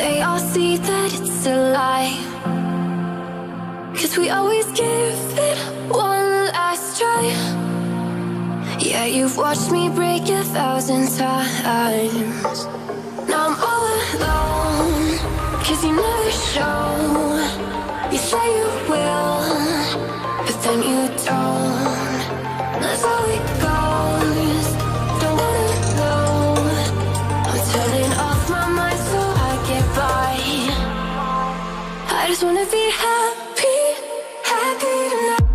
they all see that it's a lie. 'Cause we always give it one last try. Yeah, you've watched me break 1,000 times. Now I'm all alone, 'cause you never show. You say you will, but then you don't. That's how it goes. Don't wanna know. I'm turning off my mind so I get by. I just wanna be happy, happy tonight.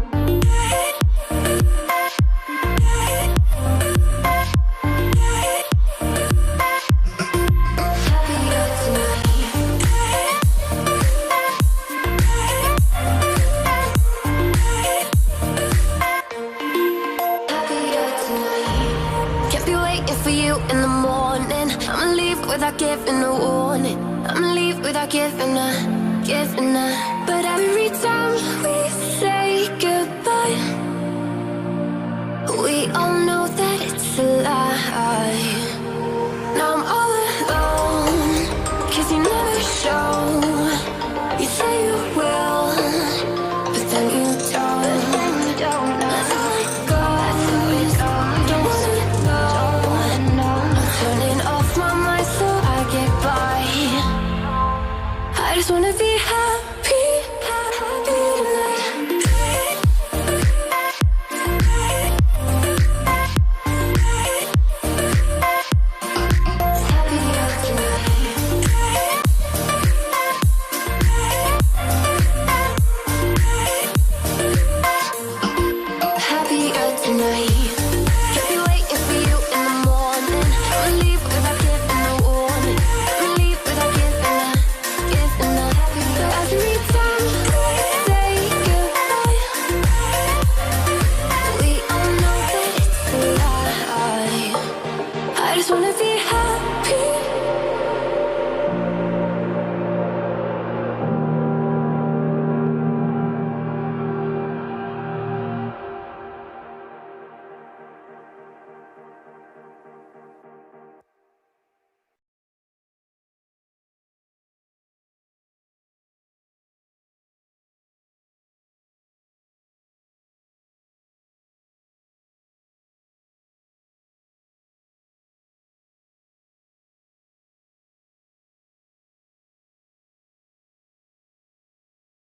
In the morning, I'ma leave without giving a warning. I'ma leave without giving a. But every time we say goodbye, we all know that it's a lie. Now I'm all alone, 'cause you never show. You say you will, but then you don't. That's how it goes. Don't wanna know. Turning off my mind so I get by. I just wanna be